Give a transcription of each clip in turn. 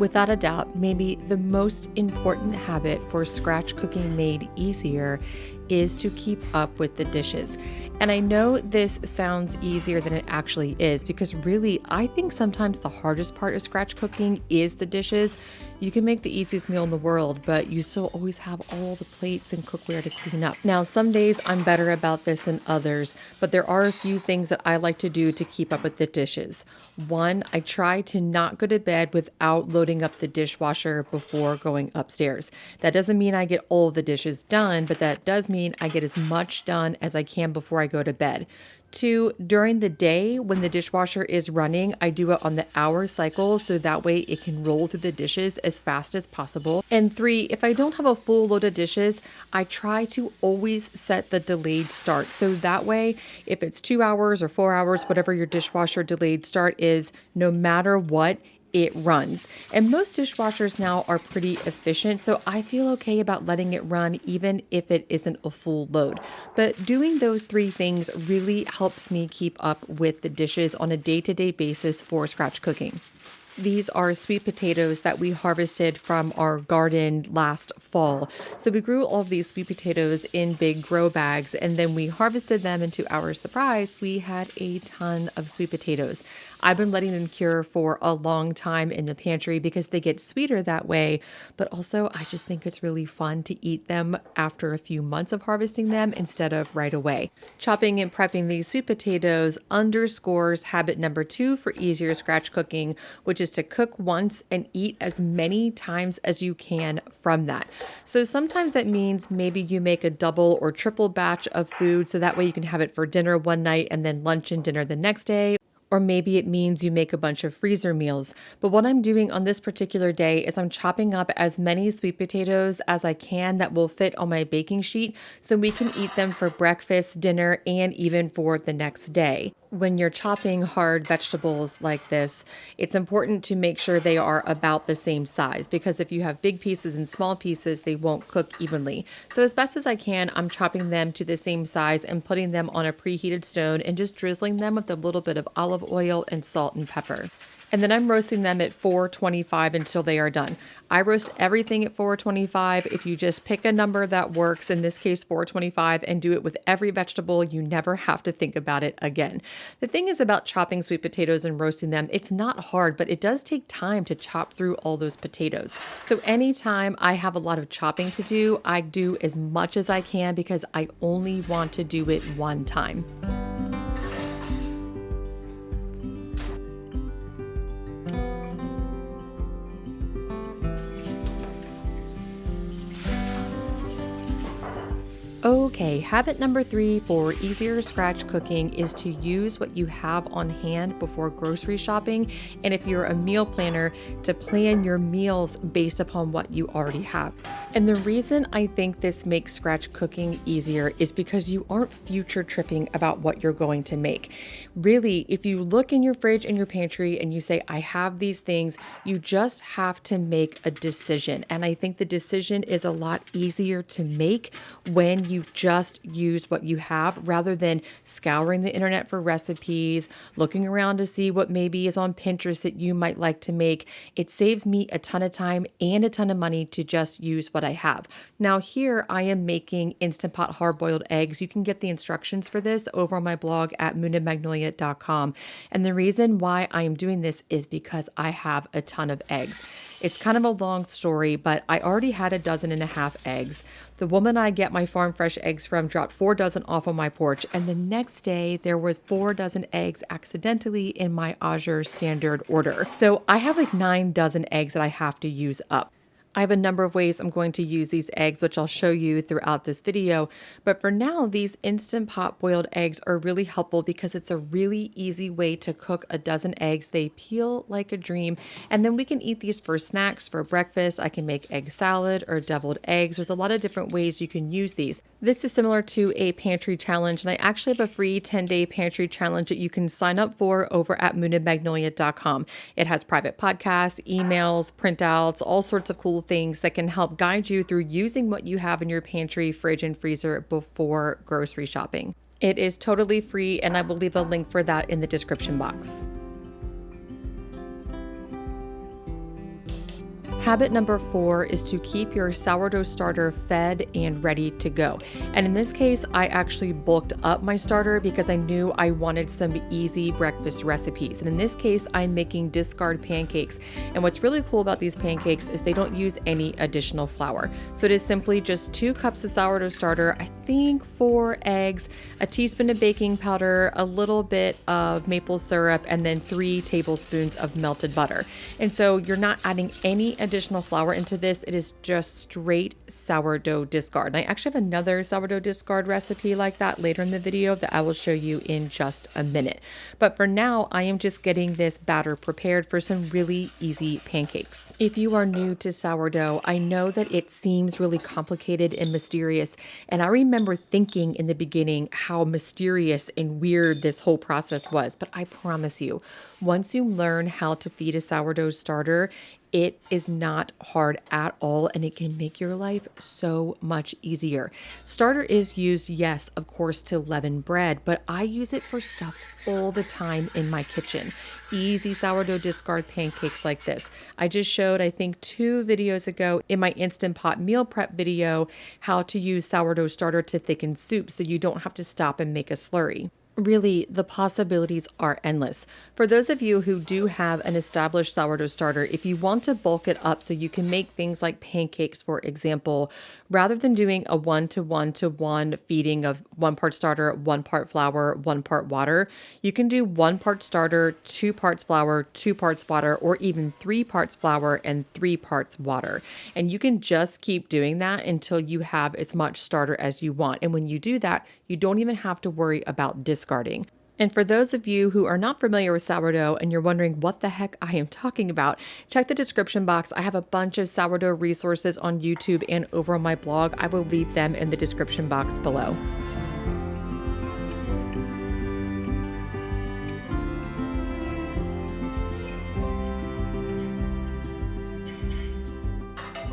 Without a doubt, maybe the most important habit for scratch cooking made easier is to keep up with the dishes. And I know this sounds easier than it actually is, because really, I think sometimes the hardest part of scratch cooking is the dishes. You can make the easiest meal in the world, but you still always have all the plates and cookware to clean up. Now, some days I'm better about this than others, but there are a few things that I like to do to keep up with the dishes. One, I try to not go to bed without loading up the dishwasher before going upstairs. That doesn't mean I get all of the dishes done, but that does mean I get as much done as I can before I go to bed. Two, during the day when the dishwasher is running, I do it on the hour cycle so that way it can roll through the dishes as fast as possible. And three, if I don't have a full load of dishes, I try to always set the delayed start. So that way, if it's 2 hours or 4 hours, whatever your dishwasher delayed start is, no matter what, it runs. And most dishwashers now are pretty efficient, so I feel okay about letting it run even if it isn't a full load. But doing those three things really helps me keep up with the dishes on a day-to-day basis for scratch cooking. These are sweet potatoes that we harvested from our garden last fall. So we grew all of these sweet potatoes in big grow bags, and then we harvested them, and to our surprise, we had a ton of sweet potatoes. I've been letting them cure for a long time in the pantry because they get sweeter that way, but also I just think it's really fun to eat them after a few months of harvesting them instead of right away. Chopping and prepping these sweet potatoes underscores habit number 2 for easier scratch cooking, which is to cook once and eat as many times as you can from that. So sometimes that means maybe you make a double or triple batch of food so that way you can have it for dinner one night and then lunch and dinner the next day. Or maybe it means you make a bunch of freezer meals. But what I'm doing on this particular day is I'm chopping up as many sweet potatoes as I can that will fit on my baking sheet so we can eat them for breakfast, dinner, and even for the next day. When you're chopping hard vegetables like this, it's important to make sure they are about the same size, because if you have big pieces and small pieces, they won't cook evenly. So as best as I can, I'm chopping them to the same size and putting them on a preheated stone and just drizzling them with a little bit of olive oil and salt and pepper. And then I'm roasting them at 425 until they are done. I roast everything at 425. If you just pick a number that works, in this case 425, and do it with every vegetable, you never have to think about it again. The thing is about chopping sweet potatoes and roasting them, it's not hard, but it does take time to chop through all those potatoes. So anytime I have a lot of chopping to do, I do as much as I can because I only want to do it one time. Okay, habit number 3 for easier scratch cooking is to use what you have on hand before grocery shopping. And if you're a meal planner, to plan your meals based upon what you already have. And the reason I think this makes scratch cooking easier is because you aren't future tripping about what you're going to make. Really, if you look in your fridge and your pantry and you say, I have these things, you just have to make a decision. And I think the decision is a lot easier to make when you just use what you have rather than scouring the internet for recipes, looking around to see what maybe is on Pinterest that you might like to make. It saves me a ton of time and a ton of money to just use what I have. Now here I am making Instant Pot hard-boiled eggs. You can get the instructions for this over on my blog at moonandmagnolia.com. And the reason why I am doing this is because I have a ton of eggs. It's kind of a long story, but I already had 1.5 dozen eggs. The woman I get my farm fresh eggs from dropped 4 dozen off on my porch, and the next day there was 4 dozen eggs accidentally in my Azure standard order. So I have like 9 dozen eggs that I have to use up. I have a number of ways I'm going to use these eggs, which I'll show you throughout this video. But for now, these Instant Pot boiled eggs are really helpful because it's a really easy way to cook 1 dozen eggs. They peel like a dream. And then we can eat these for snacks, for breakfast. I can make egg salad or deviled eggs. There's a lot of different ways you can use these. This is similar to a pantry challenge, and I actually have a free 10-day pantry challenge that you can sign up for over at moonandmagnolia.com. It has private podcasts, emails, printouts, all sorts of cool things that can help guide you through using what you have in your pantry, fridge, and freezer before grocery shopping. It is totally free, and I will leave a link for that in the description box. Habit number 4 is to keep your sourdough starter fed and ready to go. And in this case, I actually bulked up my starter because I knew I wanted some easy breakfast recipes. And in this case, I'm making discard pancakes. And what's really cool about these pancakes is they don't use any additional flour. So it is simply just 2 cups of sourdough starter, I think 4 eggs, a teaspoon of baking powder, a little bit of maple syrup, and then 3 tablespoons of melted butter. And so you're not adding any additional flour into this. It is just straight sourdough discard. And I actually have another sourdough discard recipe like that later in the video that I will show you in just a minute. But for now, I am just getting this batter prepared for some really easy pancakes. If you are new to sourdough, I know that it seems really complicated and mysterious. And I remember thinking in the beginning how mysterious and weird this whole process was. But I promise you, once you learn how to feed a sourdough starter, it is not hard at all, and it can make your life so much easier. Starter is used, yes, of course, to leaven bread, but I use it for stuff all the time in my kitchen. Easy sourdough discard pancakes like this. I just showed, I think, 2 videos ago in my Instant Pot meal prep video how to use sourdough starter to thicken soup so you don't have to stop and make a slurry. Really, the possibilities are endless. For those of you who do have an established sourdough starter, if you want to bulk it up so you can make things like pancakes, for example, rather than doing a 1-to-1-to-1 feeding of 1 part starter, 1 part flour, 1 part water, you can do 1 part starter, 2 parts flour, 2 parts water, or even 3 parts flour and 3 parts water. And you can just keep doing that until you have as much starter as you want. And when you do that, you don't even have to worry about discarding. And for those of you who are not familiar with sourdough and you're wondering what the heck I am talking about, check the description box. I have a bunch of sourdough resources on YouTube and over on my blog. I will leave them in the description box below.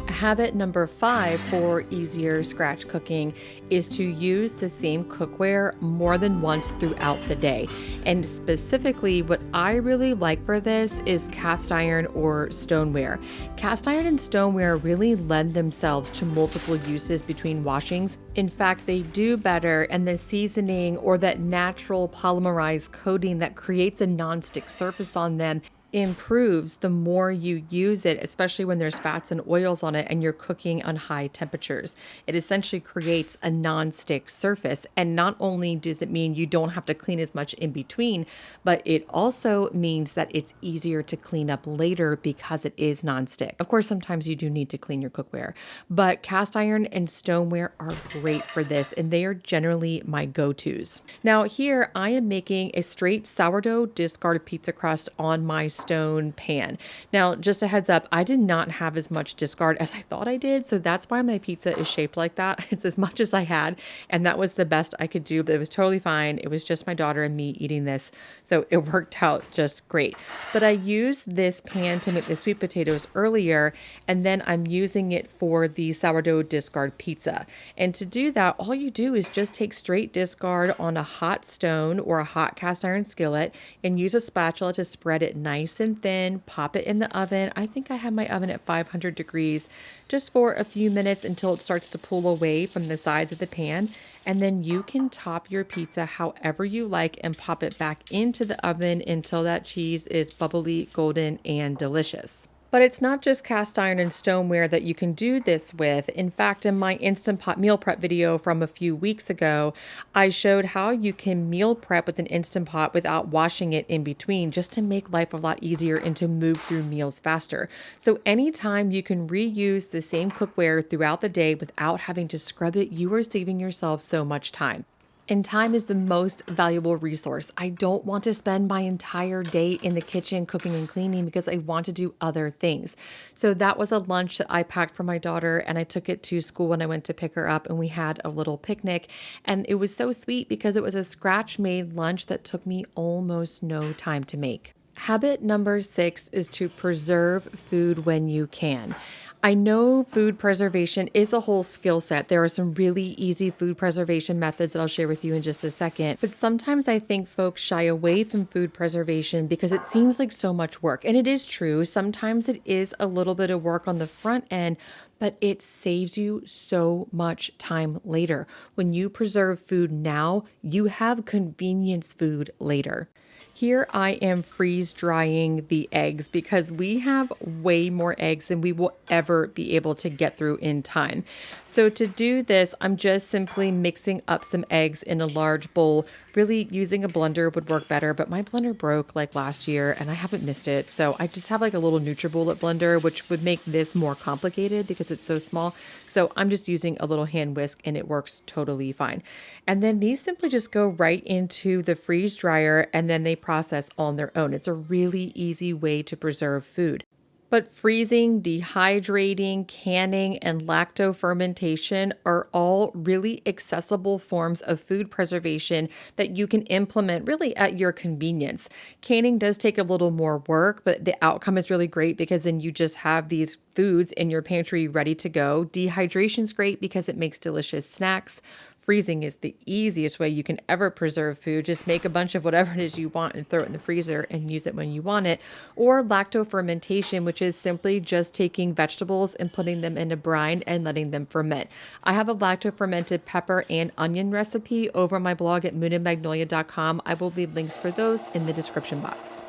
Habit number 5 for easier scratch cooking is to use the same cookware more than once throughout the day. And specifically, what I really like for this is cast iron or stoneware. Cast iron and stoneware really lend themselves to multiple uses between washings. In fact, they do better, and the seasoning or that natural polymerized coating that creates a nonstick surface on them improves the more you use it, especially when there's fats and oils on it and you're cooking on high temperatures. It essentially creates a non-stick surface. And not only does it mean you don't have to clean as much in between, but it also means that it's easier to clean up later because it is non-stick. Of course, sometimes you do need to clean your cookware, but cast iron and stoneware are great for this, and they are generally my go-tos. Now here I am making a straight sourdough discard pizza crust on my stone pan. Now, just a heads up, I did not have as much discard as I thought I did, so that's why my pizza is shaped like that. It's as much as I had, and that was the best I could do, but it was totally fine. It was just my daughter and me eating this, so it worked out just great. But I used this pan to make the sweet potatoes earlier, and then I'm using it for the sourdough discard pizza. And to do that, all you do is just take straight discard on a hot stone or a hot cast iron skillet and use a spatula to spread it nice and thin, pop it in the oven. I think I have my oven at 500 degrees just for a few minutes until it starts to pull away from the sides of the pan. And then you can top your pizza however you like and pop it back into the oven until that cheese is bubbly, golden, and delicious. But it's not just cast iron and stoneware that you can do this with. In fact, in my Instant Pot meal prep video from a few weeks ago, I showed how you can meal prep with an Instant Pot without washing it in between, just to make life a lot easier and to move through meals faster. So anytime you can reuse the same cookware throughout the day without having to scrub it, you are saving yourself so much time. And time is the most valuable resource. I don't want to spend my entire day in the kitchen cooking and cleaning because I want to do other things. So that was a lunch that I packed for my daughter, and I took it to school when I went to pick her up, and we had a little picnic. And it was so sweet because it was a scratch-made lunch that took me almost no time to make. Habit number 6 is to preserve food when you can. I know food preservation is a whole skill set. There are some really easy food preservation methods that I'll share with you in just a second. But sometimes I think folks shy away from food preservation because it seems like so much work. And it is true. Sometimes it is a little bit of work on the front end, but it saves you so much time later. When you preserve food now, you have convenience food later. Here I am freeze drying the eggs because we have way more eggs than we will ever be able to get through in time. So to do this, I'm just simply mixing up some eggs in a large bowl. Really using a blender would work better, but my blender broke like last year and I haven't missed it. So I just have like a little NutriBullet blender, which would make this more complicated because it's so small. So I'm just using a little hand whisk and it works totally fine. And then these simply just go right into the freeze dryer and then they process on their own. It's a really easy way to preserve food. But freezing, dehydrating, canning, and lacto fermentation are all really accessible forms of food preservation that you can implement really at your convenience. Canning does take a little more work, but the outcome is really great because then you just have these foods in your pantry ready to go. Dehydration is great because it makes delicious snacks. Freezing is the easiest way you can ever preserve food. Just make a bunch of whatever it is you want and throw it in the freezer and use it when you want it. Or lacto fermentation, which is simply just taking vegetables and putting them in a brine and letting them ferment. I have a lacto fermented pepper and onion recipe over my blog at moonandmagnolia.com. I will leave links for those in the description box.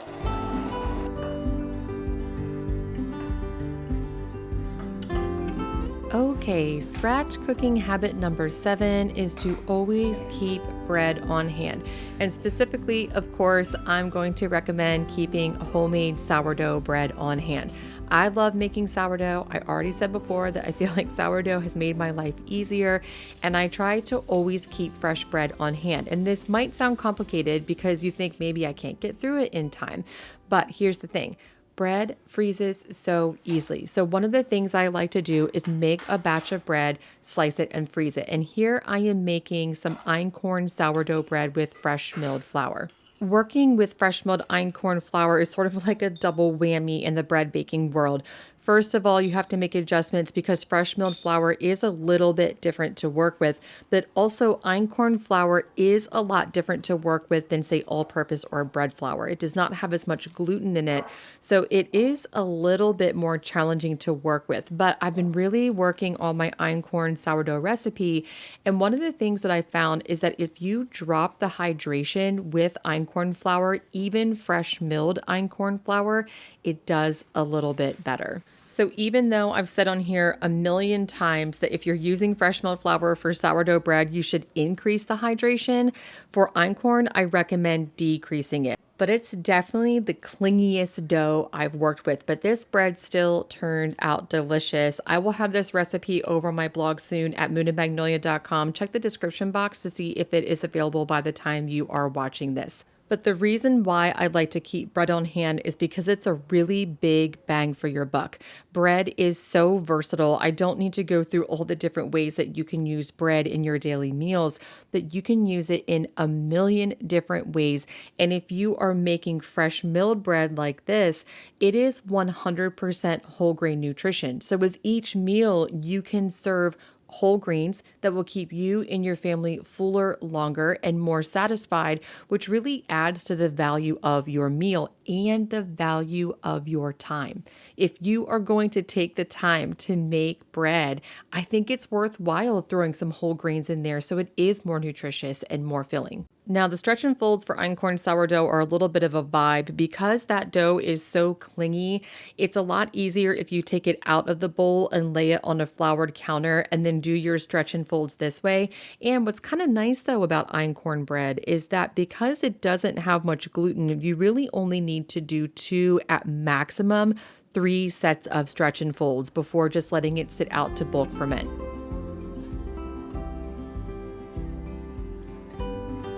Okay, scratch cooking habit number 7 is to always keep bread on hand. And specifically, of course, I'm going to recommend keeping homemade sourdough bread on hand. I love making sourdough. I already said before that I feel like sourdough has made my life easier, and I try to always keep fresh bread on hand. And this might sound complicated because you think maybe I can't get through it in time, but here's the thing. Bread freezes so easily. So one of the things I like to do is make a batch of bread, slice it, and freeze it. And here I am making some Einkorn sourdough bread with fresh milled flour. Working with fresh milled Einkorn flour is sort of like a double whammy in the bread baking world. First of all, you have to make adjustments because fresh milled flour is a little bit different to work with, but also Einkorn flour is a lot different to work with than say all-purpose or bread flour. It does not have as much gluten in it, so it is a little bit more challenging to work with. But I've been really working on my Einkorn sourdough recipe, and one of the things that I found is that if you drop the hydration with Einkorn flour, even fresh milled Einkorn flour, it does a little bit better. So even though I've said on here a million times that if you're using fresh milled flour for sourdough bread, you should increase the hydration, for Einkorn, I recommend decreasing it. But it's definitely the clingiest dough I've worked with. But this bread still turned out delicious. I will have this recipe over my blog soon at moonandmagnolia.com. Check the description box to see if it is available by the time you are watching this. But the reason why I like to keep bread on hand is because it's a really big bang for your buck. Bread is so versatile. I don't need to go through all the different ways that you can use bread in your daily meals, but you can use it in a million different ways. And if you are making fresh milled bread like this, it is 100% whole grain nutrition. So with each meal, you can serve whole grains that will keep you and your family fuller longer and more satisfied, which really adds to the value of your meal and the value of your time. If you are going to take the time to make bread, I think it's worthwhile throwing some whole grains in there so it is more nutritious and more filling. Now, the stretch and folds for Einkorn sourdough are a little bit of a vibe because that dough is so clingy. It's a lot easier if you take it out of the bowl and lay it on a floured counter and then do your stretch and folds this way. And what's kind of nice though about Einkorn bread is that because it doesn't have much gluten, you really only need to do 2 at maximum 3 sets of stretch and folds before just letting it sit out to bulk ferment.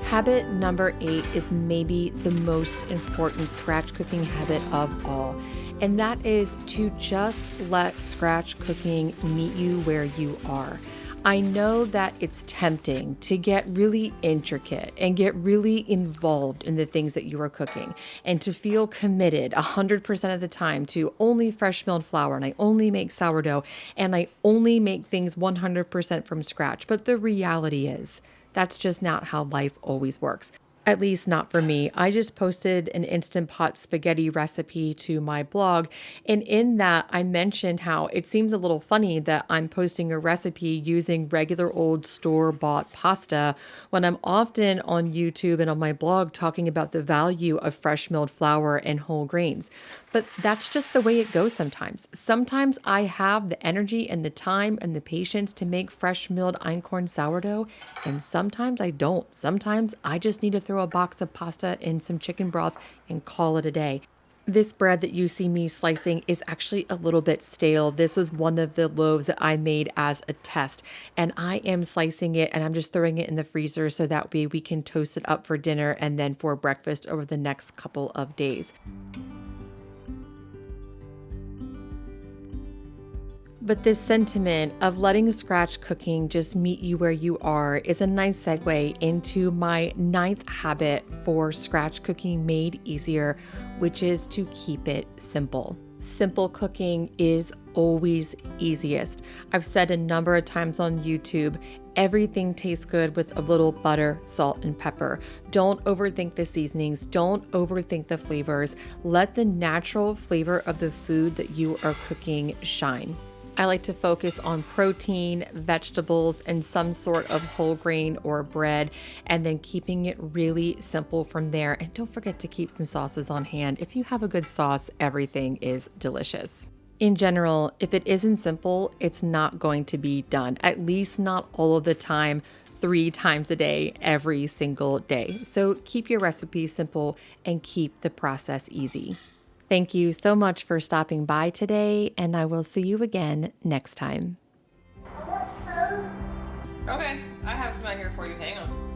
Habit number 8 is maybe the most important scratch cooking habit of all, and that is to just let scratch cooking meet you where you are. I know that it's tempting to get really intricate and get really involved in the things that you are cooking and to feel committed 100% of the time to only fresh milled flour, and I only make sourdough and I only make things 100% from scratch. But the reality is that's just not how life always works. At least not for me. I just posted an Instant Pot spaghetti recipe to my blog. And in that, I mentioned how it seems a little funny that I'm posting a recipe using regular old store-bought pasta when I'm often on YouTube and on my blog talking about the value of fresh milled flour and whole grains. But that's just the way it goes sometimes. Sometimes I have the energy and the time and the patience to make fresh milled Einkorn sourdough, and sometimes I don't. Sometimes I just need to throw a box of pasta and some chicken broth and call it a day. This bread that you see me slicing is actually a little bit stale. This is one of the loaves that I made as a test, and I am slicing it and I'm just throwing it in the freezer so that way we can toast it up for dinner and then for breakfast over the next couple of days. But this sentiment of letting scratch cooking just meet you where you are is a nice segue into my 9th habit for scratch cooking made easier, which is to keep it simple. Simple cooking is always easiest. I've said a number of times on YouTube, everything tastes good with a little butter, salt, and pepper. Don't overthink the seasonings. Don't overthink the flavors. Let the natural flavor of the food that you are cooking shine. I like to focus on protein, vegetables, and some sort of whole grain or bread, and then keeping it really simple from there. And don't forget to keep some sauces on hand. If you have a good sauce, everything is delicious. In general, if it isn't simple, it's not going to be done, at least not all of the time, 3 times a day, every single day. So keep your recipes simple and keep the process easy. Thank you so much for stopping by today, and I will see you again next time. Okay, I have some out here for you. Hang on.